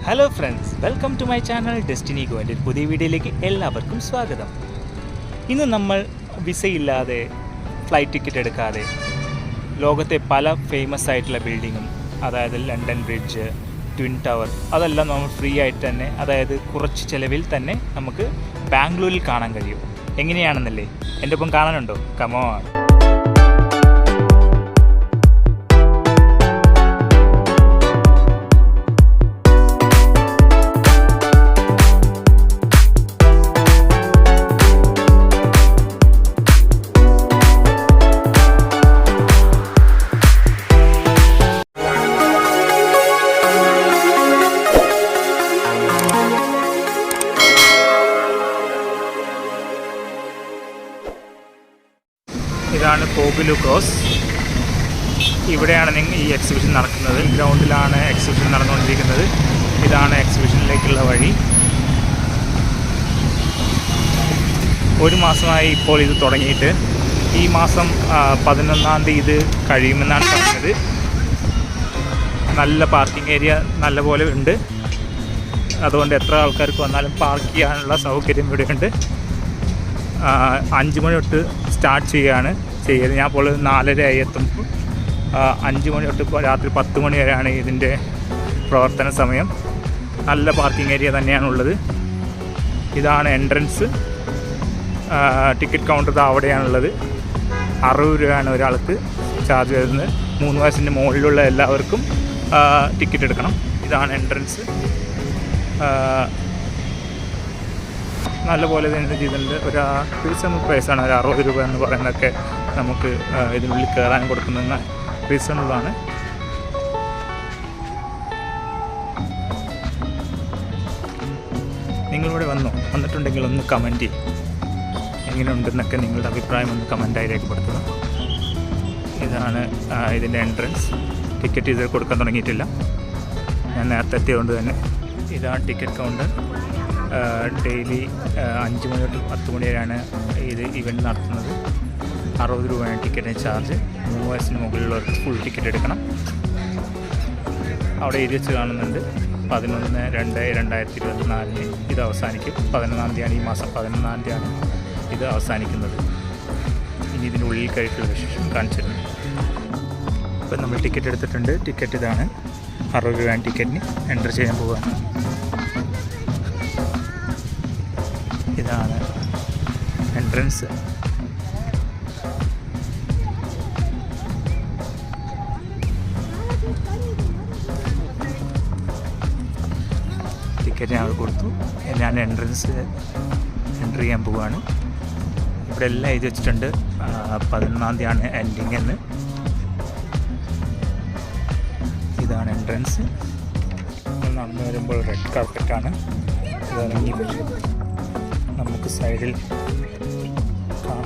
Hello friends, welcome to my channel Destiny ഗോയിൻ്റെ പുതിയ വീഡിയോയിലേക്ക് എല്ലാവർക്കും സ്വാഗതം. ഇന്ന് നമ്മൾ വിസയില്ലാതെ ഫ്ലൈറ്റ് ടിക്കറ്റ് എടുക്കാതെ ലോകത്തെ പല ഫേമസ് ആയിട്ടുള്ള ബിൽഡിങ്ങും, അതായത് ലണ്ടൻ ബ്രിഡ്ജ്, ട്വിൻ ടവർ, അതെല്ലാം നമ്മൾ ഫ്രീ ആയിട്ട് തന്നെ, അതായത് കുറച്ച് ചിലവിൽ തന്നെ നമുക്ക് ബാംഗ്ലൂരിൽ കാണാൻ കഴിയും. എങ്ങനെയാണെന്നല്ലേ? എൻ്റെ ഒപ്പം കാണാനുണ്ടോ? കമോൺ. ഇതാണ് കോബിലു ക്രോസ്. ഇവിടെയാണ് ഈ എക്സിബിഷൻ നടക്കുന്നത്. ഗ്രൗണ്ടിലാണ് എക്സിബിഷൻ നടന്നുകൊണ്ടിരിക്കുന്നത്. ഇതാണ് എക്സിബിഷനിലേക്കുള്ള വഴി. ഒരു മാസമായി ഇപ്പോൾ ഇത് തുടങ്ങിയിട്ട്. ഈ മാസം 11-ാം തീയതി ഇത് കഴിയുമെന്നാണ് പറഞ്ഞത്. നല്ല പാർക്കിംഗ് ഏരിയ നല്ലപോലെ ഉണ്ട്. അതുകൊണ്ട് എത്ര ആൾക്കാർക്ക് വന്നാലും പാർക്ക് ചെയ്യാനുള്ള സൗകര്യം ഇവിടെയുണ്ട്. 5 മണി തൊട്ട് സ്റ്റാർട്ട് ചെയ്യുന്നത്. ഞാൻ ഇപ്പോൾ 4:30 ആയി എത്തുമ്പോൾ. 5 മണി തൊട്ട് രാത്രി 10 മണി വരെയാണ് ഇതിൻ്റെ പ്രവർത്തന സമയം. നല്ല പാർക്കിംഗ് ഏരിയ തന്നെയാണുള്ളത്. ഇതാണ് എൻട്രൻസ്. Ticket counter അവിടെയാണുള്ളത്. 60 രൂപയാണ് ഒരാൾക്ക് ചാർജ് വരുന്നത്. 3 വയസ്സിൻ്റെ മുകളിലുള്ള എല്ലാവർക്കും ടിക്കറ്റ് എടുക്കണം. ഇതാണ് എൻട്രൻസ്. നല്ലപോലെ തന്നെ ചെയ്തിട്ടുണ്ട്. ഒരു റീസണബിൾ പ്രൈസാണ്. ഒരു 60 രൂപ എന്ന് പറയുന്നതൊക്കെ നമുക്ക് ഇതിനുള്ളിൽ കയറാൻ കൊടുക്കുന്ന റീസണബിളാണ്. നിങ്ങളിവിടെ വന്നിട്ടുണ്ടെങ്കിൽ ഒന്ന് കമൻറ്റ് ചെയ്യും. എങ്ങനെയുണ്ടെന്നൊക്കെ നിങ്ങളുടെ അഭിപ്രായം ഒന്ന് കമൻറ്റായി രേഖപ്പെടുത്തുക. ഇതാണ് ഇതിൻ്റെ എൻട്രൻസ്. ടിക്കറ്റ് ഇത് കൊടുക്കാൻ തുടങ്ങിയിട്ടില്ല. ഞാൻ നേരത്തെ എത്തിയതുകൊണ്ട് തന്നെ. ഇതാണ് ടിക്കറ്റ് കൗണ്ടർ. ഡെയിലി 5 മണി തൊട്ട് 10 മണി വരെയാണ് ഇത് ഇവൻറ്റ് നടത്തുന്നത്. 60 രൂപയാണ് ടിക്കറ്റിന് ചാർജ്. 3 വയസ്സിന് മുകളിലുള്ളവർക്ക് ഫുൾ ടിക്കറ്റ് എടുക്കണം. അവിടെ എഴുതി വെച്ച് കാണുന്നുണ്ട് 11/2/2024 ഇത് അവസാനിക്കും. 11-ാം തീയതിയാണ്, ഈ മാസം 11-ാം തീയതിയാണ് ഇത് അവസാനിക്കുന്നത്. ഇനി ഇതിൻ്റെ ഉള്ളിൽ കയറിയിട്ടുള്ള വിശേഷം കാണിച്ചിരുന്നു. ഇപ്പം നമ്മൾ ടിക്കറ്റ് എടുത്തിട്ടുണ്ട്. ടിക്കറ്റ് ഇതാണ്. 60 രൂപയാണ് ടിക്കറ്റിന്. എൻ്റർ ചെയ്യാൻ പോവുകയാണ്. ഇതാണ് എൻട്രൻസ്. ടിക്കറ്റ് ഞങ്ങൾ കൊടുത്തു. ഞാൻ എൻട്രൻസ് എൻ്റർ ചെയ്യാൻ പോവുകയാണ്. ഇവിടെ എല്ലാം എഴുതി വെച്ചിട്ടുണ്ട് 11-ാം തീയതിയാണ് എൻഡിങ് എന്ന്. ഇതാണ് എൻട്രൻസ്. നടന്നു വരുമ്പോൾ റെഡ് കാർപ്പറ്റാണ്. നമുക്ക് സൈഡിൽ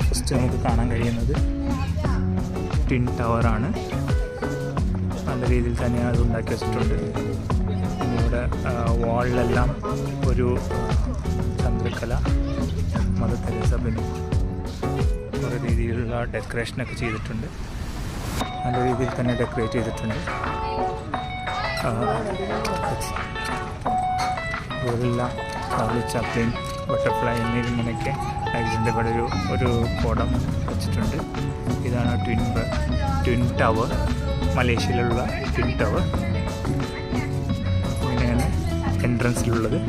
ഫസ്റ്റ് നമുക്ക് കാണാൻ കഴിയുന്നത് ട്വിൻ ടവറാണ്. നല്ല രീതിയിൽ തന്നെയാണ് അത് ഉണ്ടാക്കി വെച്ചിട്ടുണ്ട്. പിന്നെ ഇവിടെ വാളിലെല്ലാം ഒരു ചന്ദ്രക്കല, മദർ തെരേസ, പിന്നെ കുറേ രീതിയിലുള്ള ഡെക്കറേഷനൊക്കെ ചെയ്തിട്ടുണ്ട്. നല്ല രീതിയിൽ തന്നെ ഡെക്കറേറ്റ് ചെയ്തിട്ടുണ്ട്. ഇതെല്ലാം ചാർലി ചാപ്ലിൻ, ബട്ടർഫ്ലൈ എന്നിങ്ങനെയൊക്കെ ഇതിൻ്റെ ഇവിടെ ഒരു കുടം വെച്ചിട്ടുണ്ട്. ഇതാണ് ട്വിൻ ടവർ, മലേഷ്യയിലുള്ള ട്വിൻ ടവർ. ഇങ്ങനെയാണ് എൻട്രൻസിലുള്ളത്.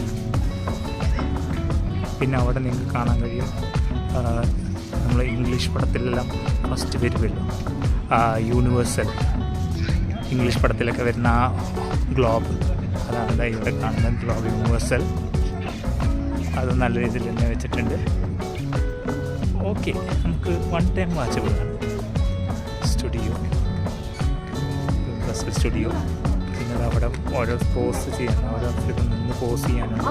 പിന്നെ അവിടെ നിങ്ങൾക്ക് കാണാൻ കഴിയും നമ്മൾ ഇംഗ്ലീഷ് പടത്തിലെല്ലാം ഫസ്റ്റ് വരുമല്ലോ, യൂണിവേഴ്സൽ ഇംഗ്ലീഷ് പടത്തിലൊക്കെ വരുന്ന ആ ഗ്ലോബ്, അതാണ് ഇവിടെ കാണുന്ന ഗ്ലോബ് യൂണിവേഴ്സൽ. അത് നല്ല രീതിയിൽ തന്നെ വെച്ചിട്ടുണ്ട്. ഓക്കെ, നമുക്ക് 1 ടൈം വാച്ചബിളാണ്. Studio, studio. പിന്നെ അവിടെ ഓരോ പോസ് ചെയ്യാൻ, ഓരോ നിന്ന് പോസ് ചെയ്യാനുള്ള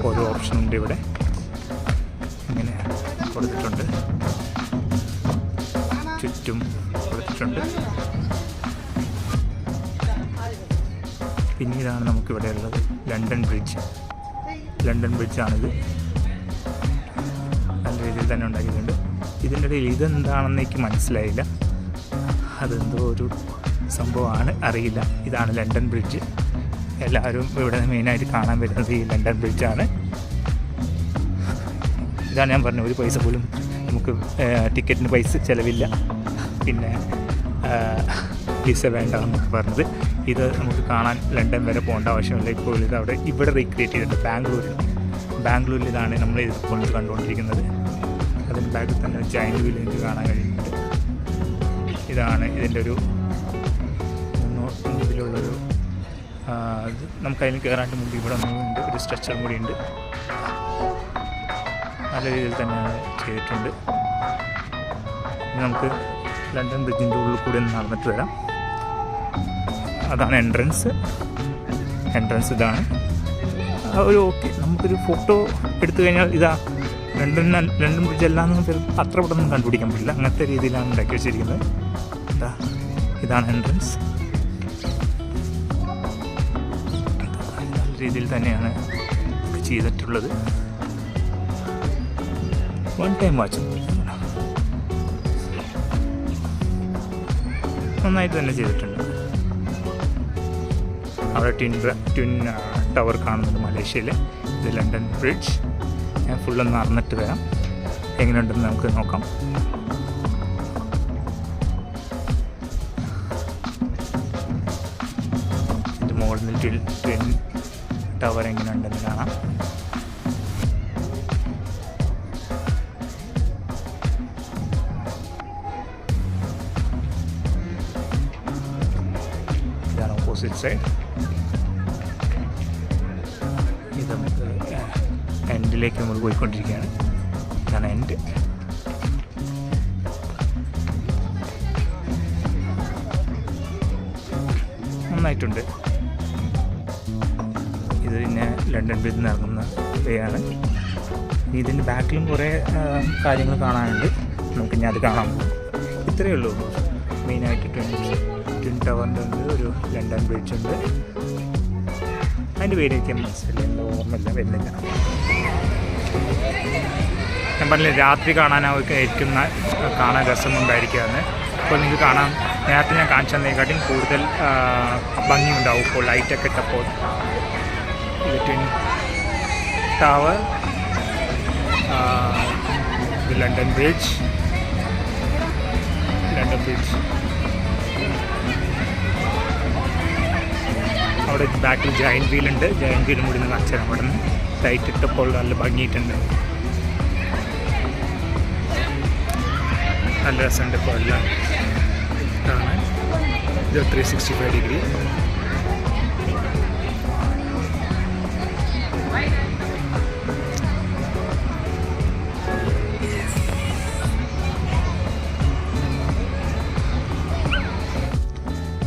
ഓരോ ഓപ്ഷനുണ്ട് ഇവിടെ. ഇങ്ങനെ കൊടുത്തിട്ടുണ്ട്. ചുറ്റും കൊടുത്തിട്ടുണ്ട്. പിന്നീടാണ് നമുക്കിവിടെ ഉള്ളത് ലണ്ടൻ ബ്രിഡ്ജാണിത്. നല്ല രീതിയിൽ തന്നെ ഉണ്ടാക്കിയിട്ടുണ്ട്. ഇതിൻ്റെ ഇടയിൽ ഇതെന്താണെന്ന് എനിക്ക് മനസ്സിലായില്ല. അതെന്തോ ഒരു സംഭവമാണ്, അറിയില്ല. ഇതാണ് ലണ്ടൻ ബ്രിഡ്ജ്. എല്ലാവരും ഇവിടെ മെയിനായിട്ട് കാണാൻ വരുന്നത് ഈ ലണ്ടൻ ബ്രിഡ്ജാണ്. ഇതാണ് ഞാൻ പറഞ്ഞത്, ഒരു പൈസ പോലും നമുക്ക് ടിക്കറ്റിന് പൈസ ചിലവില്ല, പിന്നെ വിസ വേണ്ട എന്നൊക്കെ പറഞ്ഞത്. ഇത് നമുക്ക് കാണാൻ ലണ്ടൻ വരെ പോകേണ്ട ആവശ്യമില്ല. ഇപ്പോൾ ഇത് ഇവിടെ റീക്രിയേറ്റ് ചെയ്തിട്ടുണ്ട് ബാംഗ്ലൂരിൽ ഇതാണ് നമ്മൾ ഇത് കണ്ടുകൊണ്ടിരിക്കുന്നത്. അതിന് ബാക്കിൽ തന്നെ ജയൻറ്റ് വീൽ എനിക്ക് കാണാൻ കഴിയുന്നുണ്ട്. ഇതാണ് ഇതിൻ്റെ ഒരു മുമ്പിലുള്ളൊരു നമുക്കതിന് കയറാണ്ട് മുമ്പ് ഇവിടെ ഒന്നുണ്ട്, ഒരു സ്ട്രക്ചറും കൂടി ഉണ്ട്. നല്ല രീതിയിൽ തന്നെയാണ് ചെയ്തിട്ടുണ്ട്. നമുക്ക് ലണ്ടൻ ബ്രിഡ്ജിൻ്റെ ഉള്ളിൽ കൂടി ഒന്ന് നടന്നിട്ട് വരാം. അതാണ് എൻട്രൻസ് ഇതാണ്. ഒരു ഓക്കെ, നമുക്കൊരു ഫോട്ടോ എടുത്തു കഴിഞ്ഞാൽ ഇതാ ലണ്ടൻ ബ്രിഡ്ജ് എല്ലാം അത്ര പെട്ടെന്ന് കണ്ടുപിടിക്കാൻ പറ്റില്ല. അങ്ങനത്തെ രീതിയിലാണ് ഉണ്ടാക്കി വെച്ചിരിക്കുന്നത്. ഇതാണ് എൻട്രൻസ്. നല്ല രീതിയിൽ തന്നെയാണ് ചെയ്തിട്ടുള്ളത്. വൺ ടൈം വാച്ച് നന്നായിട്ട് തന്നെ ചെയ്തിട്ടുണ്ട്. അവിടെ ട്വിൻ ടവർ കാണുന്നുണ്ട് മലേഷ്യയിൽ. ഇത് ലണ്ടൻ ബ്രിഡ്ജ്. ഞാൻ ഫുള്ളൊന്ന് നടന്നിട്ട് വരാം, എങ്ങനെയുണ്ടെന്ന് നമുക്ക് നോക്കാം. ഇത് മുകളിൽ ട്വിൻ ടവർ എങ്ങനെയുണ്ടെന്ന് കാണാം. ഇതാണ് ഓപ്പോസിറ്റ് സൈഡ്. ഇത് നമുക്ക് എൻഡിലേക്ക് നമ്മൾ പോയിക്കൊണ്ടിരിക്കുകയാണ്. ഇതാണ് എൻഡ്. നന്നായിട്ടുണ്ട്. ഇത് പിന്നെ ലണ്ടൻ ബ്രിഡ്ജിൽ നിന്ന് ഇറങ്ങുന്ന വേ ആണ്. ഇതിൻ്റെ ബാക്കിലും കുറേ കാര്യങ്ങൾ കാണാനുണ്ട്. നമുക്ക് ഞാൻ അത് കാണാൻ പോകും. ഇത്രയേ ഉള്ളൂ. മെയിനായിട്ട് ട്വിൻ ടവറിൻ്റെ ഉണ്ട്, ഒരു ലണ്ടൻ ബ്രിഡ്ജ് ഉണ്ട്. അതിൻ്റെ പേര് എനിക്ക് മനസ്സിലായില്ല, എന്താ ഓർമ്മയില്ല, വരുന്നില്ല. ഞാൻ പറഞ്ഞില്ല, രാത്രി കാണാനായിരിക്കും കാണാൻ രസമുണ്ടായിരിക്കുകയെന്ന്. അപ്പോൾ നിങ്ങൾക്ക് കാണാം, നേരത്തെ ഞാൻ കാണിച്ചതിനെക്കാട്ടും കൂടുതൽ ഭംഗിയുണ്ടാവും ഇപ്പോൾ ലൈറ്റൊക്കെ ഇട്ടപ്പോൾ. ഇത് ട്വിൻ ടവർ, ഇത് ലണ്ടൻ ബ്രിഡ്ജ്. അവിടെ ബാക്കിൽ ജയൻറ്റ് വീലുണ്ട്. ജയൻറ്റ് വീലും കൂടി നിന്ന് അച്ഛൻ അവിടെ നിന്ന് ലൈറ്റ് ഇട്ടപ്പോൾ നല്ല ഭംഗിയിട്ടുണ്ട്. നല്ല രസമുണ്ട് ഇപ്പോൾ എല്ലാം കാണാൻ. ഇത് 365 ഡിഗ്രി.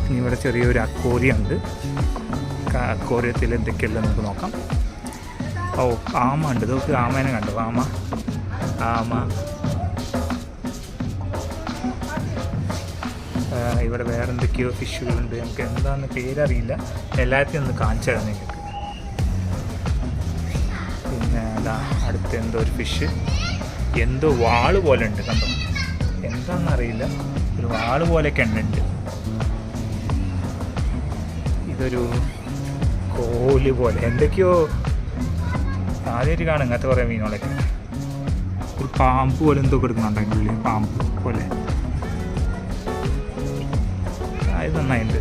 ഇനി ഇവിടെ ചെറിയൊരു അക്വേറിയം ഉണ്ട്. അക്വേറിയത്തിൽ എന്തൊക്കെയുള്ളത് നമുക്ക് നോക്കാം. ഓ, ആമ ഉണ്ട്. ഇതൊക്കെ ആമേനെ കണ്ടോ? ആമ. ഇവിടെ വേറെ എന്തൊക്കെയോ ഫിഷുകളുണ്ട്. നമുക്ക് എന്താണെന്ന് പേരറിയില്ല. എല്ലാത്തിനും ഒന്ന് കാണിച്ചു തരാം നിങ്ങൾക്ക്. പിന്നെ അതാ അടുത്ത് എന്തോ ഒരു ഫിഷ്, എന്തോ വാള് പോലെ ഉണ്ട്, കണ്ടോ? എന്താണെന്നറിയില്ല, ഒരു വാള് പോലെയൊക്കെ ഉണ്ട്. ഇതൊരു കോല് പോലെ എന്തൊക്കെയോ ആദ്യമായിട്ട് കാണും ഇങ്ങനത്തെ കുറേ മീനുകളൊക്കെ. ഒരു പാമ്പ് പോലെ എന്തോ കൊടുക്കുന്നുണ്ട് അതിൻ്റെ ഉള്ളിൽ, പാമ്പ് പോലെ. ഇത് നന്നായിട്ടുണ്ട്.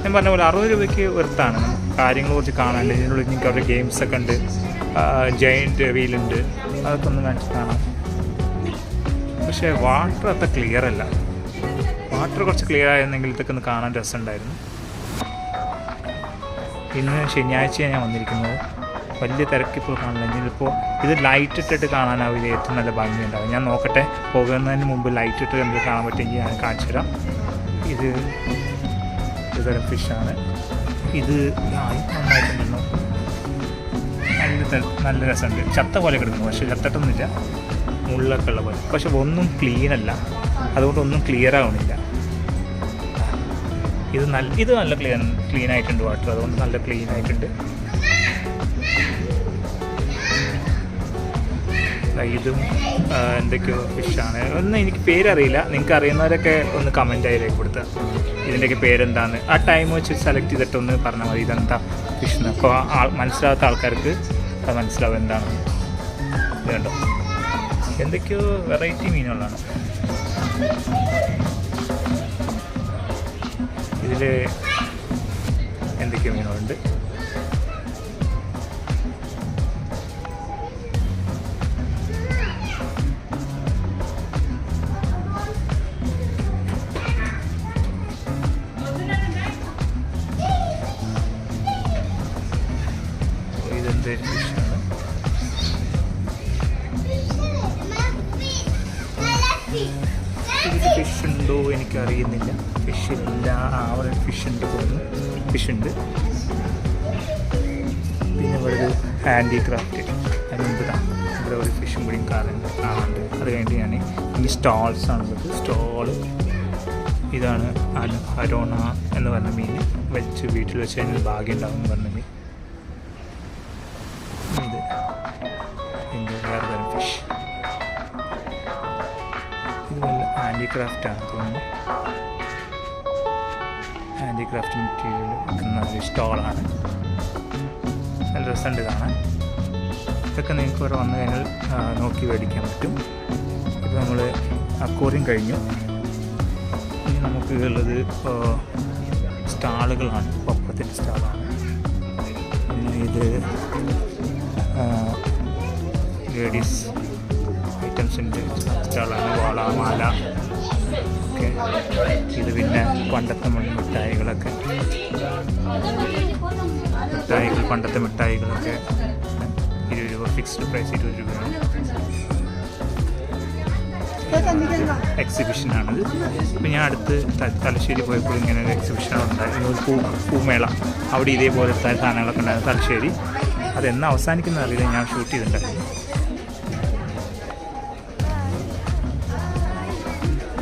ഞാൻ പറഞ്ഞ പോലെ 60 രൂപയ്ക്ക് വെറുത്താണ്. കാര്യങ്ങൾ കുറച്ച് കാണാനുണ്ട്. ഇതിനുള്ളിൽ നിങ്ങൾക്ക് അവരുടെ ഗെയിംസൊക്കെ ഉണ്ട്. ജയൻറ്റ് വീലുണ്ട്, അതൊക്കെ ഒന്ന് കാണിച്ച് കാണാം. പക്ഷേ വാട്ടർ അത്ര ക്ലിയർ അല്ല. വാട്ടർ കുറച്ച് ക്ലിയർ ആയിരുന്നെങ്കിൽ ഇതൊക്കെ ഒന്ന് കാണാൻ രസമുണ്ടായിരുന്നു. ഇന്ന് ശനിയാഴ്ചയാണ് ഞാൻ വന്നിരിക്കുന്നത്. വലിയ തിരക്കിപ്പോൾ കാണില്ല. ഇതിപ്പോൾ ഇത് ലൈറ്റ് ഇട്ടിട്ട് കാണാനാവില്ല, ഏറ്റവും നല്ല ഭംഗിയുണ്ടാവും. ഞാൻ നോക്കട്ടെ, പോകുന്നതിന് മുമ്പ് ലൈറ്റ് ഇട്ട് എന്ത് കാണാൻ പറ്റുമെങ്കിൽ ഞാൻ കാണിച്ചു തരാം. ഇത് ഇതൊരു ഫിഷാണ്. ഇത് നന്നായിട്ടുണ്ടല്ലോ, നല്ല രസമുണ്ട്. ചത്ത പോലെ കിടക്കുന്നു, പക്ഷേ ചത്തട്ടൊന്നുമില്ല, മുള്ളൊക്കെ ഉള്ള പോലെ. പക്ഷെ ഒന്നും ക്ലീനല്ല, അതുകൊണ്ട് ഒന്നും ക്ലിയർ ആവണില്ല. ഇത് നല്ല ക്ലീൻ ആയിട്ടുണ്ട് വാട്ടർ, അതുകൊണ്ട് നല്ല ക്ലീൻ ആയിട്ടുണ്ട്. ഇതും എന്തൊക്കെയോ ഫിഷാണ്. ഒന്നും എനിക്ക് പേരറിയില്ല. നിങ്ങൾക്ക് അറിയുന്നവരൊക്കെ ഒന്ന് കമൻറ്റ് ആയി രേഖപ്പെടുത്തുക ഇതിൻ്റെയൊക്കെ പേരെന്താന്ന്. ആ ടൈം വെച്ച് സെലക്ട് ചെയ്തിട്ടൊന്ന് പറഞ്ഞാൽ മതി ഇതെന്താ ഫിഷ്. അപ്പോൾ മനസ്സിലാകാത്ത ആൾക്കാർക്ക് അത് മനസ്സിലാവും എന്താണെന്ന്. ഇത് കണ്ടോ, എന്തൊക്കെയോ വെറൈറ്റി മീനുകളാണ്. ഇതിൽ എന്തൊക്കെയോ മീനുകളുണ്ട്. ഇതെന്ത് ഫിഷാണ്? ഇതിൽ ഫിഷ് ഉണ്ടോ എനിക്കറിയുന്നില്ല. ഫിഷില്ല. അവിടെ ഫിഷുണ്ട് തോന്നുന്നു. ഫിഷുണ്ട്. പിന്നെ ഇവിടെ ഒരു ഹാൻഡിക്രാഫ്റ്റ് അതെന്താണ്, ഇവിടെ ഒരു ഫിഷും കൂടിയും കാണുന്നുണ്ട്. അത് കഴിഞ്ഞിട്ട് ഞാൻ ഈ സ്റ്റാൾസാണുള്ളത്. സ്റ്റോള് ഇതാണ് ഹരോണ എന്ന് പറഞ്ഞ മീൻ. വെച്ച് വീട്ടിൽ വെച്ച് കഴിഞ്ഞാൽ ഭാഗ്യം ഉണ്ടാവും എന്ന് പറഞ്ഞ മീൻ. ഇത് എൻ്റെ വേറെ തരം ഫിഷ്. ഇത് വല്ല ഹാൻഡിക്രാഫ്റ്റാണ് തോന്നുന്നു. ഹാൻഡിക്രാഫ്റ്റ് മെറ്റീരിയൽ വിൽക്കുന്ന ഒരു സ്റ്റോളാണ്. നല്ല രസമുണ്ട് കാണാൻ. ഇതൊക്കെ നിങ്ങൾക്ക് ഇവിടെ വന്നു കഴിഞ്ഞാൽ നോക്കി മേടിക്കാൻ പറ്റും. ഇത് നമ്മൾ അക്വേറിയം കഴിഞ്ഞു. ഇനി നമുക്ക് ഉള്ളത് സ്റ്റാളുകളാണ്. പപ്പത്തിൻ്റെ സ്റ്റാളാണ്. പിന്നെ ഇത് ലേഡീസ് ഐറ്റംസിൻ്റെ സ്റ്റാളാണ്. വള, മാല ഒക്കെ. ഇത് പിന്നെ പണ്ടത്തെ മിഠായികളൊക്കെ, പണ്ടത്തെ മിഠായികളൊക്കെ 20 രൂപ ഫിക്സ്ഡ് പ്രൈസ് 20 രൂപയാണ്. എക്സിബിഷനാണിത്. ഇപ്പം ഞാൻ അടുത്ത് തലശ്ശേരി പോയപ്പോൾ ഇങ്ങനെ ഒരു എക്സിബിഷൻ ഉണ്ടായിരുന്നു. ഒരു പൂമേള. അവിടെ ഇതേപോലത്തെ സാധനങ്ങളൊക്കെ ഉണ്ടായിരുന്നു തലശ്ശേരി. അതെന്ന് അവസാനിക്കുന്ന അറിയില്ല. ഞാൻ ഷൂട്ട് ചെയ്തിട്ടുണ്ടായിരുന്നു.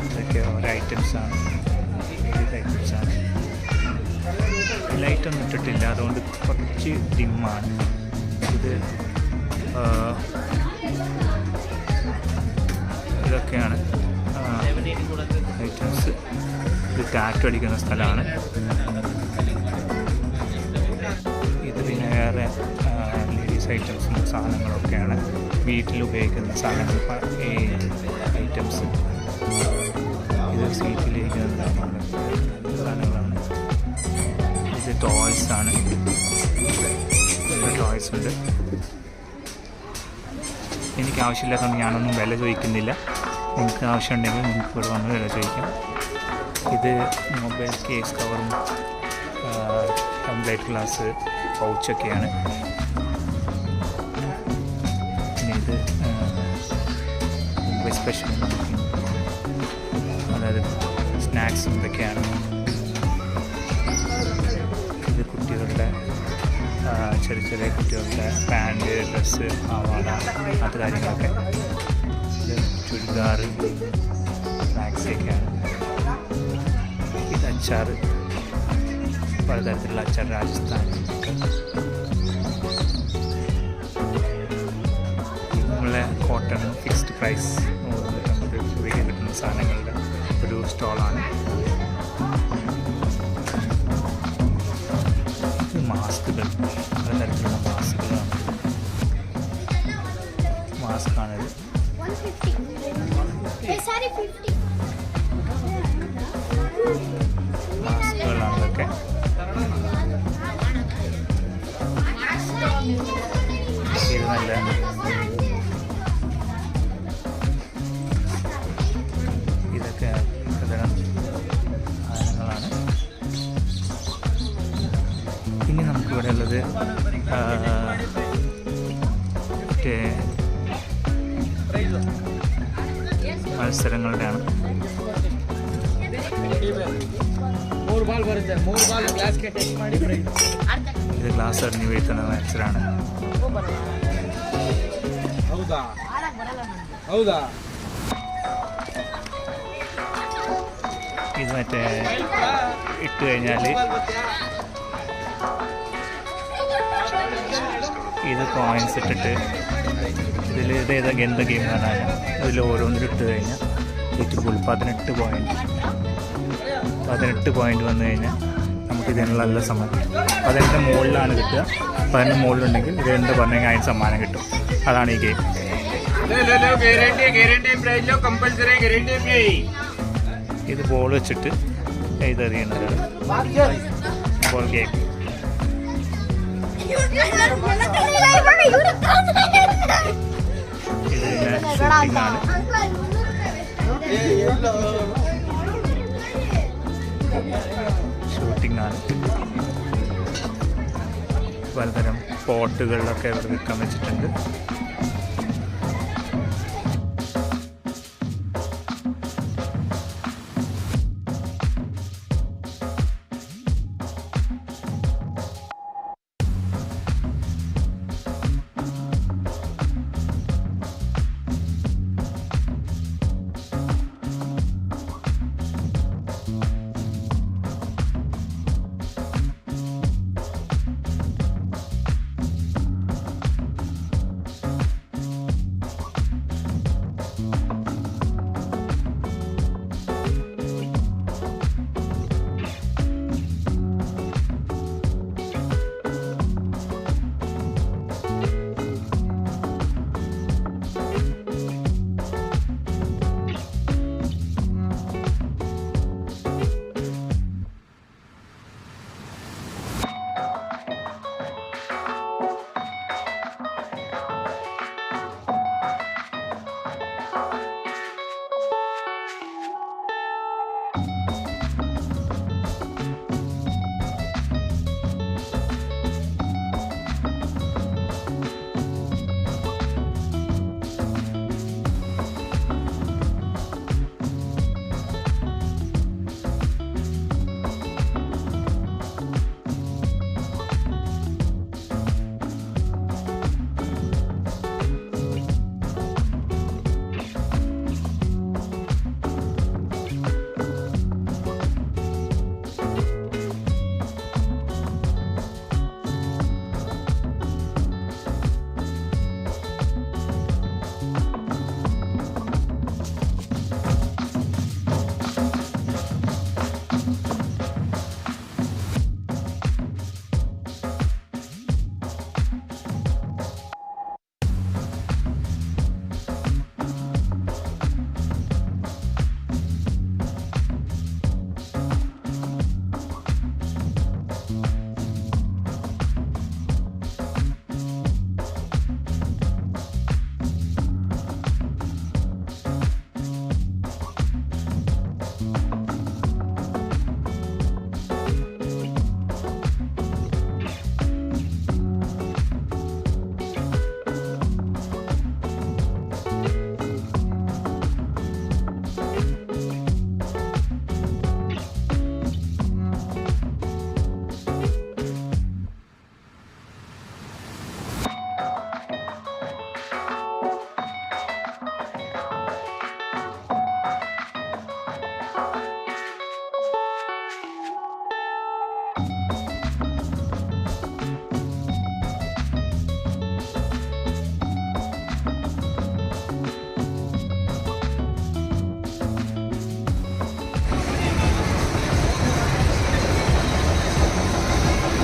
ഇതൊക്കെ ഓരോ ഐറ്റംസാണ്. ഐറ്റംസാണ്. ലൈറ്റൊന്നും ഇട്ടിട്ടില്ല, അതുകൊണ്ട് കുറച്ച് ഡിമ്മാണ്. ഇത് ഇതൊക്കെയാണ് ഐറ്റംസ്. ഇത് ടാറ്റു അടിക്കുന്ന സ്ഥലമാണ്. ഇത് പിന്നെ വേറെ ലേഡീസ് ഐറ്റംസും സാധനങ്ങളൊക്കെയാണ്. വീട്ടിൽ ഉപയോഗിക്കുന്ന സാധനങ്ങൾ ഈ ഐറ്റംസ്. ഇത് സീറ്റിലിരിക്കുന്ന സാധനങ്ങളാണ്. ഇത് ടോയ്സാണ്. ടോയ്സ് ഉണ്ട്. എനിക്ക് ആവശ്യമില്ലാത്തതുകൊണ്ട് ഞാനൊന്നും വില ചോദിക്കുന്നില്ല. നിങ്ങൾക്ക് ആവശ്യമുണ്ടെങ്കിൽ നിങ്ങൾക്ക് ഇവിടെ വന്ന് വില ചോദിക്കാം. ഇത് മൊബൈൽ കേസ് കവറും കംപ്ലീറ്റ് ഗ്ലാസ് പൗച്ചൊക്കെയാണ്. പിന്നെ ഇത് മുംബൈ സ്പെഷ്യൽ, അതായത് സ്നാക്സും ഇതൊക്കെയാണ്. ഇത് കുട്ടികളുടെ ചെറിയ ചെറിയ കുട്ടികളുടെ പാൻറ്, ഡ്രസ്സ്, പാവാട, അത് കാര്യങ്ങളൊക്കെ. ഇത് ചുരിദാർ, സ്നാക്സൊക്കെയാണ്. ഇത് അച്ചാർ, പലതരത്തിലുള്ള അച്ചാർ, രാജസ്ഥാൻ. നമ്മളെ കോട്ടൺ ഫിക്സ്ഡ് പ്രൈസ് 150 രൂപയ്ക്ക് കിട്ടുന്ന സാധനങ്ങളുടെ ഒരു സ്റ്റോളാണ്. ഇത് മാസ്കുകൾ, പലതരത്തിലുള്ള മാസ്കുകളാണ്. മാസ്കാണിത്. മാസ്കുകളാണ് ഇതൊക്കെ. ഇത് നല്ല ഇതൊക്കെ തരം സാധനങ്ങളാണ്. ഇനി നമുക്കിവിടെ ഉള്ളത് മറ്റേ മത്സരങ്ങളുടെയാണ്. ഇത് ഗ്ലാസ് എറിഞ്ഞ് വീഴ്ത്തുന്ന മത്സരമാണ്. ഇത് മറ്റേ ഇട്ട് കഴിഞ്ഞാൽ ഇത് കോയിൻസ് ഇട്ടിട്ട് ഇതേതാ ഗെന്ത ഗെയിം എന്ന് പറഞ്ഞാൽ ഇതിൽ ഓരോന്നിലും ഇട്ട് കഴിഞ്ഞാൽ ഏറ്റവും കൂടുതൽ 18 പോയിന്റ് വന്നു കഴിഞ്ഞാൽ നമുക്ക് ഇതിനുള്ള നല്ല സമ്മാനം. 18 മുകളിലാണ് കിട്ടുക. 18 മുകളിലുണ്ടെങ്കിൽ ഇത് എന്താ പറഞ്ഞു അതിന് സമ്മാനം കിട്ടും. അതാണ് ഈ ഗെയിം. ഇത് ബോൾ വെച്ചിട്ട് ഇതെറിയുന്നത് ബോൾ ഗെയിം. ഇത് ഷൂട്ടിംഗ് ആണ്. പലതരം പോട്ടുകളിലൊക്കെ ഇവിടെ വിൽക്കാൻ വെച്ചിട്ടുണ്ട്.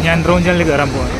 ഞാൻ ഡ്രോൺ ചാനലിൽ കയറാൻ പോവാണ്.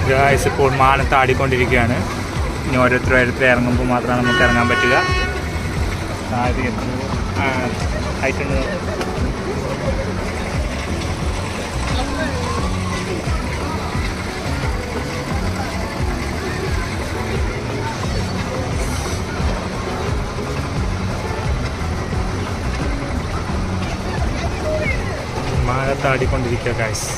ഗായ്സ് ഇപ്പോൾ മാനത്ത് ആടിക്കൊണ്ടിരിക്കുകയാണ്. ഇനി ഓരോരുത്തർ ഇറങ്ങുമ്പോൾ മാത്രമാണ് നമുക്ക് ഇറങ്ങാൻ പറ്റുക. ഹൈറ്റ് അകത്ത് ആടിക്കൊണ്ടിരിക്കുക ഗൈസ്.